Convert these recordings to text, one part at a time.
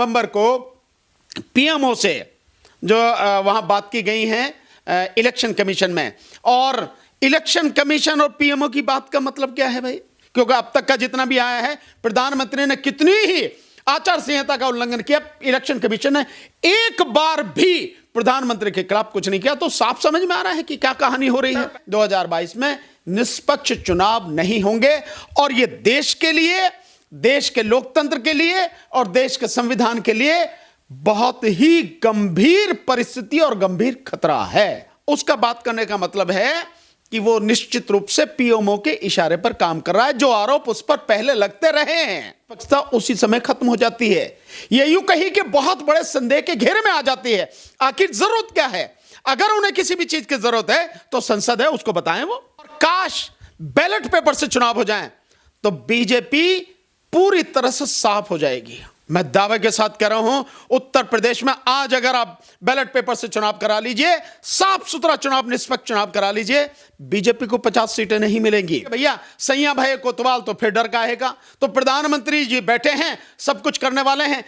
नवंबर को पीएमओ से जो वहां बात की गई है इलेक्शन कमीशन में, और इलेक्शन कमीशन और पीएमओ की बात का मतलब क्या है भाई? क्योंकि अब तक का जितना भी आया है, प्रधानमंत्री ने कितनी ही आचार संहिता का उल्लंघन किया, इलेक्शन कमीशन ने एक बार भी प्रधानमंत्री के खिलाफ कुछ नहीं किया। तो साफ समझ में आ रहा है कि क्या कहानी हो रही है। 2022 में निष्पक्ष चुनाव नहीं होंगे, और ये देश के लिए, देश के लोकतंत्र के लिए और देश के संविधान के लिए बहुत ही गंभीर परिस्थिति और गंभीर खतरा है। उसका बात करने का मतलब है कि वो निश्चित रूप से पीएमओ के इशारे पर काम कर रहा है। जो आरोप उस पर पहले लगते रहे हैं, पक्षता उसी समय खत्म हो जाती है। ये यूं कही कि बहुत बड़े संदेह के घेरे में आ जाती है। आखिर जरूरत क्या है? अगर उन्हें किसी भी चीज की जरूरत है तो संसद है, उसको बताएं वो। और काश बैलेट पेपर से चुनाव हो जाए तो बीजेपी पूरी तरह से साफ हो जाएगी। मैं दावे के साथ कह रहा हूं, उत्तर प्रदेश में आज अगर आप बैलेट पेपर से चुनाव करा लीजिए, साफ सुथरा चुनाव, निष्पक्ष चुनाव करा लीजिए, बीजेपी को 50 सीटें नहीं मिलेंगी। भैया सैया भाई कोतवाल तो फिर डर काहेगा? तो प्रधानमंत्री जी बैठे हैं, सब कुछ करने वाले हैं।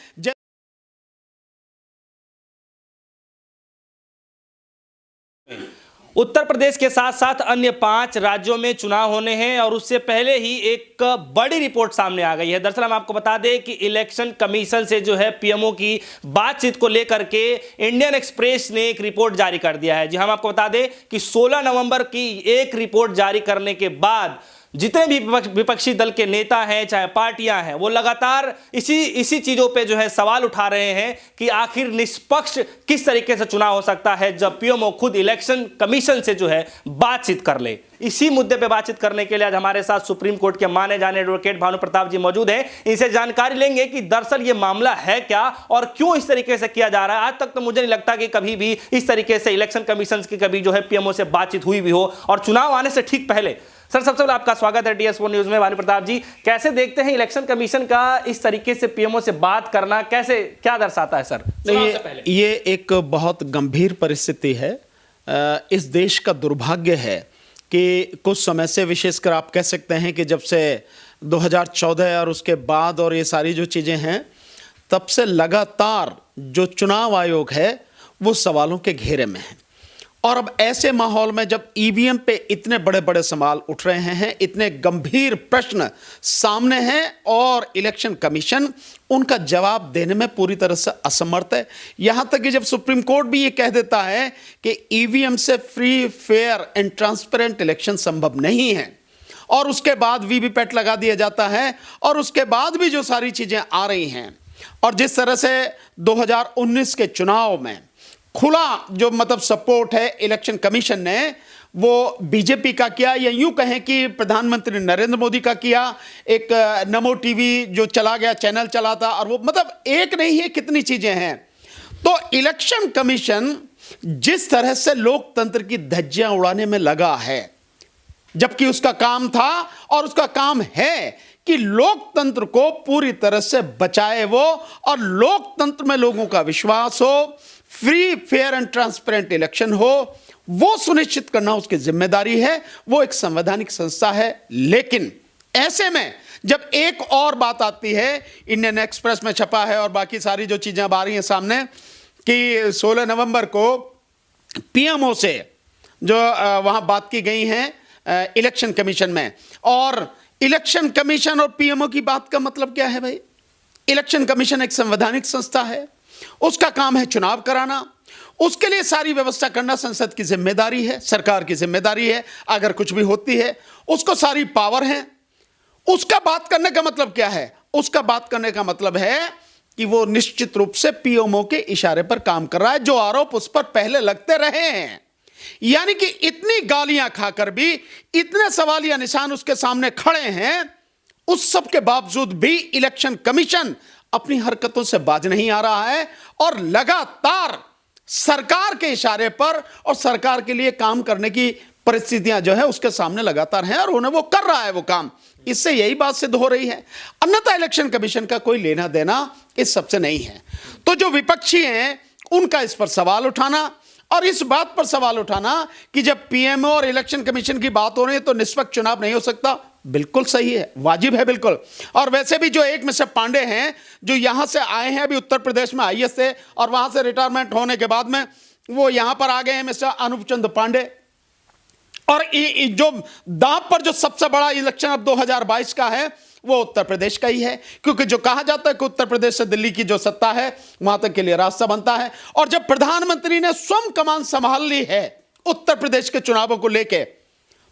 उत्तर प्रदेश के साथ साथ अन्य 5 राज्यों में चुनाव होने हैं, और उससे पहले ही एक बड़ी रिपोर्ट सामने आ गई है। दरअसल हम आपको बता दें कि इलेक्शन कमीशन से जो है पीएमओ की बातचीत को लेकर के इंडियन एक्सप्रेस ने एक रिपोर्ट जारी कर दिया है। जी हम आपको बता दें कि 16 नवंबर की एक रिपोर्ट जारी करने के बाद जितने भी विपक्षी दल के नेता हैं, चाहे पार्टियां हैं, वो लगातार इसी चीजों पे जो है सवाल उठा रहे हैं कि आखिर निष्पक्ष किस तरीके से चुनाव हो सकता है जब पीएमओ खुद इलेक्शन कमीशन से जो है बातचीत कर ले। इसी मुद्दे पे बातचीत करने के लिए आज हमारे साथ सुप्रीम कोर्ट के माने जाने एडवोकेट भानु प्रताप जी मौजूद हैं। इनसे जानकारी लेंगे कि दरअसल ये मामला है क्या और क्यों इस तरीके से किया जा रहा है। आज तक तो मुझे नहीं लगता कि कभी भी इस तरीके से इलेक्शन कमीशन की कभी जो है पीएमओ से बातचीत हुई भी हो, और चुनाव आने से ठीक पहले। सर सबसे पहले आपका स्वागत है DS4 न्यूज में। भानु प्रताप जी, कैसे देखते हैं इलेक्शन कमीशन का इस तरीके से पीएमओ से बात करना, कैसे क्या दर्शाता है सर? ये एक बहुत गंभीर परिस्थिति है। इस देश का दुर्भाग्य है कि कुछ समय से, विशेषकर आप कह सकते हैं कि जब से 2014 और उसके बाद और ये सारी जो चीज़ें हैं, तब से लगातार जो चुनाव आयोग है वो सवालों के घेरे में है। और अब ऐसे माहौल में जब ईवीएम पे इतने बड़े बड़े सवाल उठ रहे हैं, इतने गंभीर प्रश्न सामने हैं, और इलेक्शन कमीशन उनका जवाब देने में पूरी तरह से असमर्थ है। यहां तक कि जब सुप्रीम कोर्ट भी ये कह देता है कि ईवीएम से free, fair and transparent election संभव नहीं है, और उसके बाद वीवीपैट लगा दिया जाता है, और उसके बाद भी जो सारी चीजें आ रही हैं, और जिस तरह से 2019 के चुनाव में खुला जो मतलब सपोर्ट है इलेक्शन कमीशन ने वो बीजेपी का किया, या यूं कहें कि प्रधानमंत्री नरेंद्र मोदी का किया। एक नमो टीवी जो चला गया, चैनल चला था, और वो मतलब एक नहीं है, कितनी चीजें हैं। तो इलेक्शन कमीशन जिस तरह से लोकतंत्र की धज्जियां उड़ाने में लगा है, जबकि उसका काम था और उसका काम है कि लोकतंत्र को पूरी तरह से बचाए वो, और लोकतंत्र में लोगों का विश्वास हो, free, fair and transparent election हो, वो सुनिश्चित करना उसकी जिम्मेदारी है। वो एक संवैधानिक संस्था है। लेकिन ऐसे में जब एक और बात आती है, इंडियन एक्सप्रेस में छपा है और बाकी सारी जो चीजें अब आ रही हैं सामने, कि 16 नवंबर को पीएमओ से जो वहां बात की गई है इलेक्शन कमीशन में, और इलेक्शन कमीशन और पीएमओ की बात का मतलब क्या है भाई? इलेक्शन कमीशन एक संवैधानिक संस्था है, उसका काम है चुनाव कराना, उसके लिए सारी व्यवस्था करना संसद की जिम्मेदारी है, सरकार की जिम्मेदारी है। अगर कुछ भी होती है उसको सारी पावर है। उसका बात करने का मतलब क्या है? उसका बात करने का मतलब है कि वो निश्चित रूप से पीएमओ के इशारे पर काम कर रहा है। जो आरोप उस पर पहले लगते रहे हैं, यानी कि इतनी गालियां खाकर भी, इतने सवालिया निशान उसके सामने खड़े हैं, उस सब के बावजूद भी इलेक्शन कमीशन अपनी हरकतों से बाज नहीं आ रहा है, और लगातार सरकार के इशारे पर और सरकार के लिए काम करने की परिस्थितियां जो है उसके सामने लगातार हैं, और उन्हें वो कर रहा है वो काम। इससे यही बात सिद्ध हो रही है। अन्यथा इलेक्शन कमीशन का कोई लेना देना इस सबसे नहीं है। तो जो विपक्षी हैं उनका इस पर सवाल उठाना, और इस बात पर सवाल उठाना कि जब पीएमओ और इलेक्शन कमीशन की बात हो रही है तो निष्पक्ष चुनाव नहीं हो सकता, बिल्कुल सही है, वाजिब है बिल्कुल। और वैसे भी जो एक मिस्टर पांडे हैं जो यहां से आए हैं, अभी उत्तर प्रदेश में आईएएस थे और वहां से रिटायरमेंट होने के बाद में वो यहां पर आ गए हैं, मिस्टर अनूप चंद्र पांडे। और जो दांव पर जो सबसे बड़ा इलेक्शन अब 2022 का है वो उत्तर प्रदेश का ही है, क्योंकि जो कहा जाता है कि उत्तर प्रदेश से दिल्ली की जो सत्ता है वहां तक के लिए रास्ता बनता है। और जब प्रधानमंत्री ने स्वयं कमान संभाल ली है उत्तर प्रदेश के चुनावों को लेके,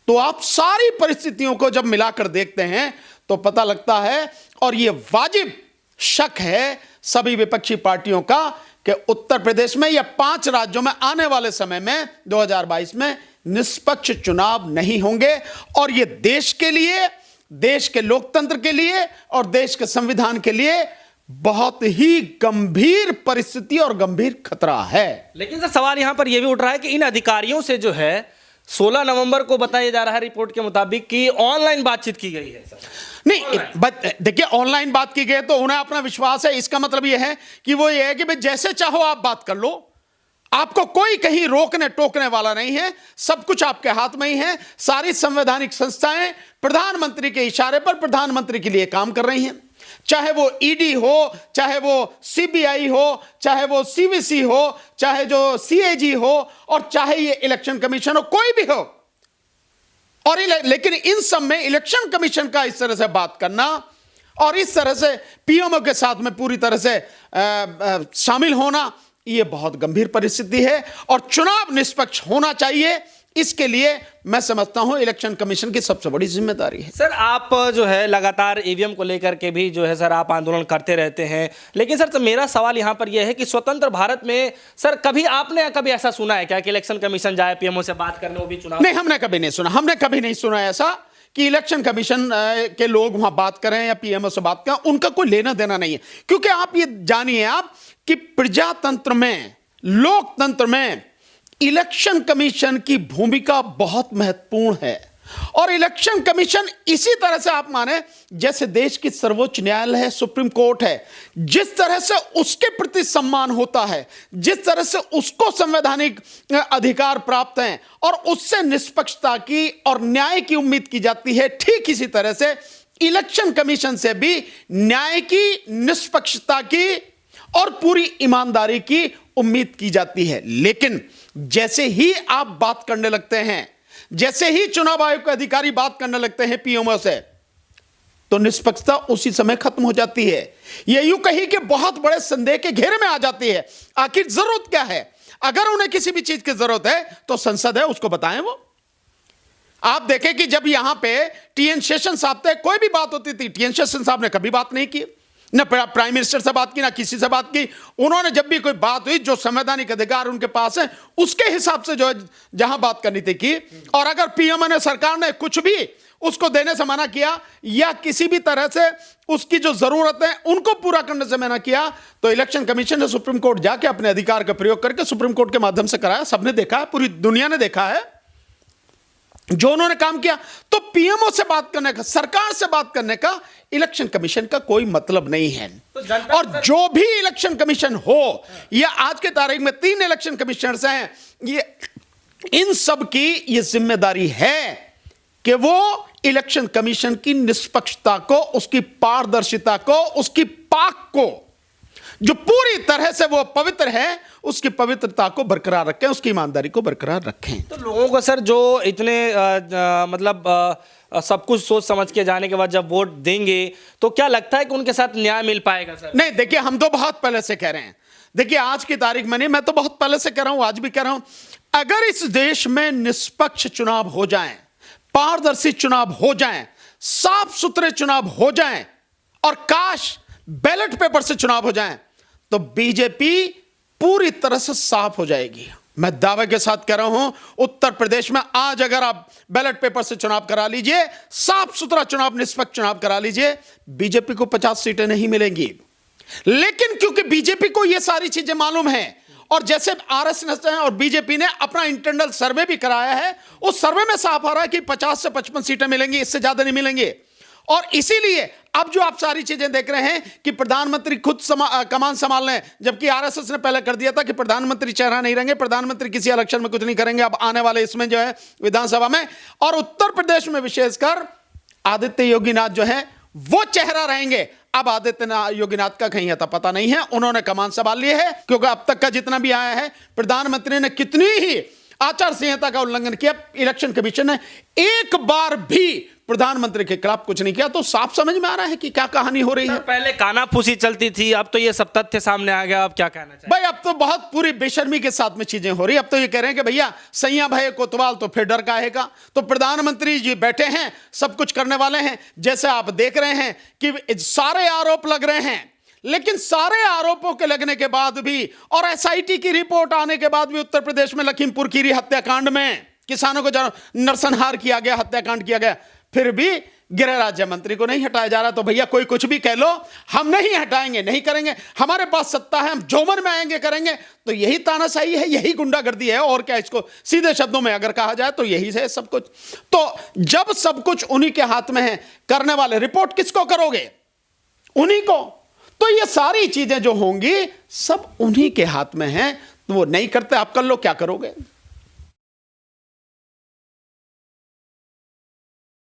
तो आप सारी परिस्थितियों को जब मिलाकर देखते हैं तो पता लगता है, और यह वाजिब शक है सभी विपक्षी पार्टियों का, कि उत्तर प्रदेश में या 5 राज्यों में आने वाले समय में 2022 में निष्पक्ष चुनाव नहीं होंगे। और यह देश के लिए, देश के लोकतंत्र के लिए और देश के संविधान के लिए बहुत ही गंभीर परिस्थिति और गंभीर खतरा है। लेकिन सर सवाल यहां पर यह भी उठ रहा है कि इन अधिकारियों से जो है 16 नवंबर को बताया जा रहा है रिपोर्ट के मुताबिक कि ऑनलाइन बातचीत की गई है सर। नहीं, देखिए ऑनलाइन बात की गई तो उन्हें अपना विश्वास है, इसका मतलब यह है कि वो ये है कि भाई जैसे चाहो आप बात कर लो, आपको कोई कहीं रोकने टोकने वाला नहीं है, सब कुछ आपके हाथ में ही है। सारी संवैधानिक संस्थाएं प्रधानमंत्री के इशारे पर प्रधानमंत्री के लिए काम कर रही हैं, चाहे वो ईडी हो, चाहे वो सीबीआई हो, चाहे वो सीवीसी हो, चाहे जो सीएजी हो, और चाहे ये इलेक्शन कमीशन हो, कोई भी हो। और लेकिन इन सब में इलेक्शन कमीशन का इस तरह से बात करना और इस तरह से पीएमओ के साथ में पूरी तरह से शामिल होना, यह बहुत गंभीर परिस्थिति है। और चुनाव निष्पक्ष होना चाहिए, इसके लिए मैं समझता हूं इलेक्शन कमीशन की सबसे बड़ी जिम्मेदारी है। सर आप जो है लगातार ईवीएम को लेकर के भी जो है सर आप आंदोलन करते रहते हैं, लेकिन सर तो मेरा सवाल यहां पर यह है कि स्वतंत्र भारत में सर कभी आपने कभी ऐसा सुना है क्या कि इलेक्शन कमीशन जाए पीएमओ से बात करने, वो भी चुनाव? नहीं, हमने कभी नहीं सुना, हमने कभी नहीं सुना ऐसा कि इलेक्शन कमीशन के लोग वहां बात करें या पीएमओ से बात करें। उनका कोई लेना देना नहीं है, क्योंकि आप ये जानिए आप कि प्रजातंत्र में, लोकतंत्र में इलेक्शन कमीशन की भूमिका बहुत महत्वपूर्ण है। और इलेक्शन कमीशन इसी तरह से आप माने जैसे देश की सर्वोच्च न्यायालय है, सुप्रीम कोर्ट है, जिस तरह से उसके प्रति सम्मान होता है, जिस तरह से उसको संवैधानिक अधिकार प्राप्त हैं और उससे निष्पक्षता की और न्याय की उम्मीद की जाती है, ठीक इसी तरह से इलेक्शन कमीशन से भी न्याय की, निष्पक्षता की और पूरी ईमानदारी की उम्मीद की जाती है। लेकिन जैसे ही आप बात करने लगते हैं, जैसे ही चुनाव आयोग के अधिकारी बात करने लगते हैं पीएमओ से, तो निष्पक्षता उसी समय खत्म हो जाती है। यह यूं कही कि बहुत बड़े संदेह के घेरे में आ जाती है। आखिर जरूरत क्या है? अगर उन्हें किसी भी चीज की जरूरत है तो संसद है, उसको बताएं। वो आप देखें कि जब यहां पे टीएन शेषन साहब थे, कोई भी बात होती थी, टीएन शेषन साहब ने कभी बात नहीं की, ना प्राइम मिनिस्टर से बात की, ना किसी से बात की। उन्होंने जब भी कोई बात हुई, जो संवैधानिक अधिकार उनके पास है उसके हिसाब से जो जहां बात करनी थी की। और अगर पीएमओ ने, सरकार ने कुछ भी उसको देने से मना किया या किसी भी तरह से उसकी जो जरूरत है उनको पूरा करने से मना किया, तो इलेक्शन कमीशन ने सुप्रीम कोर्ट जाके अपने अधिकार का प्रयोग करके सुप्रीम कोर्ट के माध्यम से कराया। सबने देखा है, पूरी दुनिया ने देखा है जो उन्होंने काम किया। तो पीएमओ से बात करने का, सरकार से बात करने का इलेक्शन कमीशन का कोई मतलब नहीं है। और जो भी इलेक्शन कमीशन हो, या आज के तारीख में 3 इलेक्शन कमिश्नर्स हैं, ये इन सब की ये जिम्मेदारी है कि वो इलेक्शन कमीशन की निष्पक्षता को, उसकी पारदर्शिता को, उसकी पाक को, जो पूरी तरह से वो पवित्र है, उसकी पवित्रता को बरकरार रखें, उसकी ईमानदारी को बरकरार रखें। तो लोगों को सर जो इतने मतलब सब कुछ सोच समझ के जाने के बाद जब वोट देंगे, तो क्या लगता है कि उनके साथ न्याय मिल पाएगा सर? नहीं, देखिए हम तो बहुत पहले से कह रहे हैं, देखिए आज की तारीख में नहीं, मैं तो बहुत पहले से कह रहा हूं, आज भी कह रहा हूं, अगर इस देश में निष्पक्ष चुनाव हो जाएं, पारदर्शी चुनाव हो जाएं, साफ सुथरे चुनाव हो जाएं और काश बैलेट पेपर से चुनाव हो जाएं, तो बीजेपी पूरी तरह से साफ हो जाएगी। मैं दावे के साथ कह रहा हूं, उत्तर प्रदेश में आज अगर आप बैलेट पेपर से चुनाव करा लीजिए, साफ सुथरा चुनाव, निष्पक्ष चुनाव करा लीजिए, बीजेपी को 50 सीटें नहीं मिलेंगी। लेकिन क्योंकि बीजेपी को यह सारी चीजें मालूम है, और जैसे आरएसएस और बीजेपी ने अपना इंटरनल सर्वे भी कराया है, उस सर्वे में साफ आ रहा है कि 50 से 55 सीटें मिलेंगी, इससे ज्यादा नहीं मिलेंगी। और इसीलिए अब जो आप सारी चीजें देख रहे हैं कि प्रधानमंत्री खुद कमान संभाल रहे हैं, जबकि आरएसएस ने पहले कर दिया था कि प्रधानमंत्री चेहरा नहीं रहेंगे, प्रधानमंत्री किसी इलेक्शन में कुछ नहीं करेंगे, अब आने वाले इसमें जो है विधानसभा में और उत्तर प्रदेश में विशेषकर आदित्य योगीनाथ जो है वो चेहरा रहेंगे। अब आदित्य योगीनाथ का कहीं आता पता नहीं है, उन्होंने कमान संभाल ली है, क्योंकि अब तक का जितना भी आया है, प्रधानमंत्री ने कितनी ही आचार संहिता का उल्लंघन किया, इलेक्शन कमीशन ने एक बार भी प्रधानमंत्री के खिलाफ कुछ नहीं किया। तो साफ समझ में आ रहा है कि क्या कहानी हो रही है। पहले कानाफूसी चलती थी, अब तो ये सब तथ्य सामने आ गया। अब क्या कहना चाहिए भाई? अब तो बहुत पूरी बेशर्मी के साथ में चीजें हो रही। अब तो ये कह रहे हैं कि भैया सैया भय कोतवाल, तो फिर डर काहेगा। तो प्रधानमंत्री जी बैठे हैं, सब कुछ करने वाले हैं। जैसे आप देख रहे हैं कि सारे आरोप लग रहे हैं, लेकिन सारे आरोपों के लगने के बाद भी और एसआईटी की रिपोर्ट आने के बाद भी उत्तर प्रदेश में लखीमपुर खीरी हत्याकांड में किसानों को नरसंहार किया गया, हत्याकांड किया गया, फिर भी गृह राज्य मंत्री को नहीं हटाया जा रहा। तो भैया कोई कुछ भी कह लो, हम नहीं हटाएंगे, नहीं करेंगे, हमारे पास सत्ता है, हम जो मन में आएंगे करेंगे। तो यही तानाशाही है, यही गुंडागर्दी है, और क्या इसको सीधे शब्दों में अगर कहा जाए तो यही है सब कुछ। तो जब सब कुछ उन्हीं के हाथ में है, करने वाले रिपोर्ट किसको करोगे? उन्हीं को। तो ये सारी चीजें जो होंगी सब उन्हीं के हाथ में हैं। तो वो नहीं करते, आप कर लो, क्या करोगे?